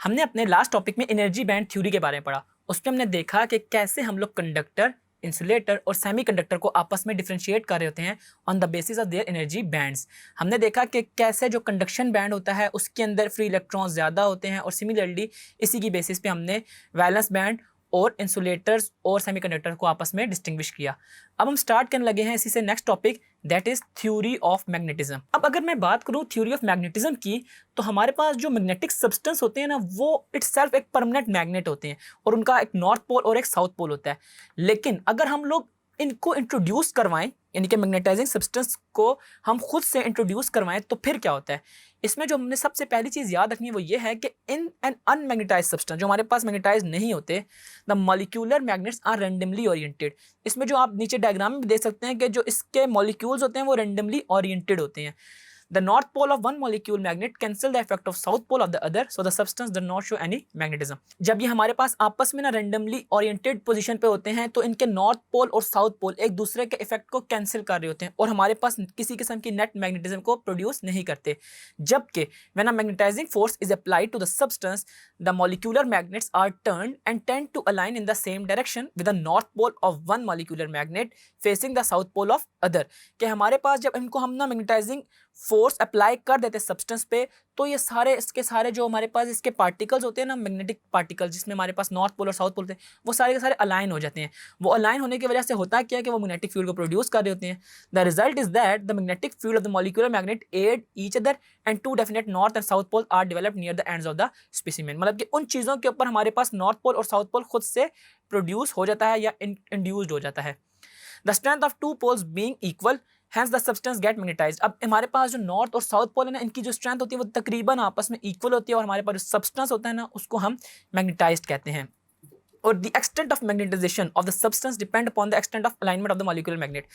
हमने अपने last topic में एनर्जी बैंड थ्योरी के बारे में पढ़ा। उसमें हमने देखा कि कैसे हम लोग कंडक्टर, इंसुलेटर और सेमीकंडक्टर को आपस में डिफरेंशिएट कर रहे होते हैं on the basis of their energy bands. हमने देखा कि कैसे जो कंडक्शन बैंड होता है उसके अंदर फ्री इलेक्ट्रॉन्स ज़्यादा होते हैं और सिमिलरली इसी की बेसिस पे हमने वैलेंस बैंड और इंसुलेटर्स और सेमीकंडक्टर को आपस में डिस्टिंग्विश किया। अब हम स्टार्ट करने लगे हैं इसी से next topic, that is theory of magnetism. अब अगर मैं बात करूं थ्योरी ऑफ मैग्नेटिज्म की, तो हमारे पास जो मैग्नेटिक सब्सटेंस होते हैं ना, वो इटसेल्फ एक परमानेंट मैग्नेट होते हैं और उनका एक नॉर्थ पोल और एक साउथ पोल होता है। लेकिन अगर हम लोग इनको इंट्रोड्यूस करवाएं, यानी कि मैग्नेटाइजिंग सब्सटेंस को हम खुद से इंट्रोड्यूस करवाएं, तो फिर क्या होता है। इसमें जो हमने सबसे पहली चीज़ याद रखनी है वो ये है कि इन एन अनमैग्नेटाइज्ड सब्सटेंस, जो हमारे पास मैग्नेटाइज नहीं होते, the molecular magnets are randomly oriented. इसमें जो आप नीचे डायग्राम में भी देख सकते हैं कि जो इसके मॉलिक्यूल्स होते हैं वो रैंडमली ओरिएंटेड होते हैं। The north pole of one molecule magnet cancel the effect of south pole of the other, so the substance does not show any magnetism। जब ये हमारे पास आपस में ना रैंडमली ओरिएंटेड पोजीशन पे होते हैं, तो इनके नॉर्थ पोल और साउथ पोल एक दूसरे के इफेक्ट को कैंसिल कर रहे होते हैं और हमारे पास किसी किस्म की नेट मैग्नेटिज्म को प्रोड्यूस नहीं करते। जबकि when a magnetizing force is applied to the substance, the molecular magnets are turned and tend to align in the same direction with the north pole of one molecular magnet facing the south pole of other। कि हमारे पास जब इनको हम ना magnetising force apply कर देते हैं substance पे, तो ये सारे इसके सारे जो हमारे पास इसके पार्टिकल्स होते हैं ना, मैग्नेटिक पार्टिकल्स जिसमें हमारे पास नॉर्थ पोल और साउथ पोल होते हैं, वो सारे के सारे अलाइन हो जाते हैं। वो अलाइन होने की वजह से होता क्या है कि वो मैग्नेटिक फील्ड को प्रोड्यूस कर रहे होते हैं। The result is that the magnetic field of the molecular magnet add each other and two definite north and south pole are developed near the ends of the specimen. मतलब कि उन चीज़ों के ऊपर हमारे पास नॉर्थ पोल और south pole खुद से प्रोड्यूस हो जाता है या इंड्यूस्ड हो जाता है। The strength of two poles being equal, hence the substance get magnetised. अब हमारे पास जो नॉर्थ और साउथ पोल है ना, इनकी जो स्ट्रेंथ होती है वो तकरीबन आपस में इक्वल होती है और हमारे पास जो सब्सटेंस होता है ना, उसको हम मैग्नेटाइज्ड कहते हैं। और the extent of magnetization of the substance depend upon the extent of alignment of the molecular magnet.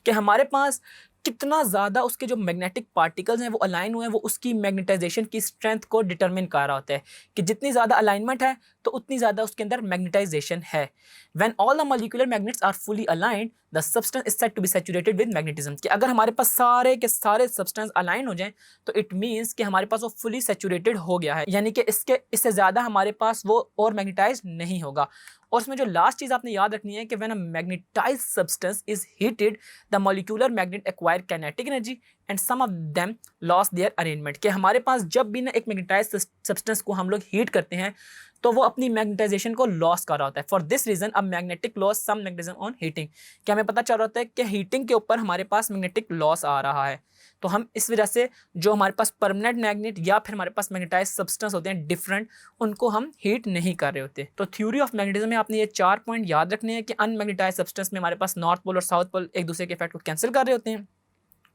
कि हमारे पास कितना ज़्यादा उसके जो मैग्नेटिक पार्टिकल्स हैं वो अलाइन हुए हैं, वो उसकी मैग्नेटाइजेशन की स्ट्रेंथ को डिटरमिन कर रहा होता है कि जितनी ज़्यादा अलाइनमेंट है तो उतनी ज़्यादा उसके अंदर मैग्नेटाइजेशन है। When all the molecular magnets are fully aligned, the substance is said to be saturated with magnetism. कि अगर हमारे पास सारे के सारे सब्सटेंस अलाइन हो जाएं, तो इट मीन्स कि हमारे पास वो फुली सैचुरेटेड हो गया है, यानी कि इससे ज़्यादा हमारे पास वो और मैग्नेटाइज नहीं होगा। और इसमें जो लास्ट चीज़ आपने याद रखनी है कि when a magnetised substance is heated, the molecular magnet acquire kinetic energy and some of them loss their arrangement. कि हमारे पास जब भी ना एक मैग्नेटाइज्ड सब्सटेंस को हम लोग हीट करते हैं, तो वो अपनी मैग्नेटाइजेशन को लॉस कर रहा होता है। For this reason a magnetic loss some magnetism on heating. कि हमें पता चल रहा होता है कि हीटिंग के ऊपर हमारे पास मैग्नेटिक लॉस आ रहा है, तो हम इस वजह से जो हमारे पास परमानेंट मैग्नेट या फिर हमारे पास मैग्नेटाइज्ड सब्सटेंस होते हैं डिफरेंट, उनको हम हीट नहीं कर रहे होते। तो थ्योरी ऑफ मैग्नेटिज्म में आपने ये 4 पॉइंट याद रखने हैं कि अनमैग्नेटाइज्ड सब्सटेंस में हमारे पास नॉर्थ पोल और साउथ पोल एक दूसरे के इफेक्ट को कैंसिल कर रहे होते हैं,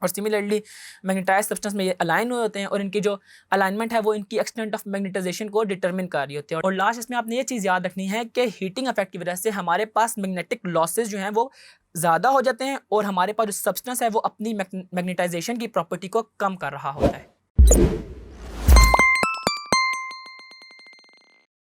और सिमिलरली मैग्नेटाइज्ड सब्सटेंस में ये अलाइन हुए होते हैं और इनकी जो अलाइनमेंट है वो इनकी एक्सटेंट ऑफ मैग्नेटाइजेशन को डिटरमिन कर रही होती है। और लास्ट इसमें आपने ये चीज़ याद रखनी है कि हीटिंग इफेक्ट की वजह से हमारे पास मैग्नेटिक लॉसेज जो हैं वो ज़्यादा हो जाते हैं और हमारे पास जो सब्सटेंस है वो अपनी मैग्नेटाइजेशन की प्रॉपर्टी को कम कर रहा होता है।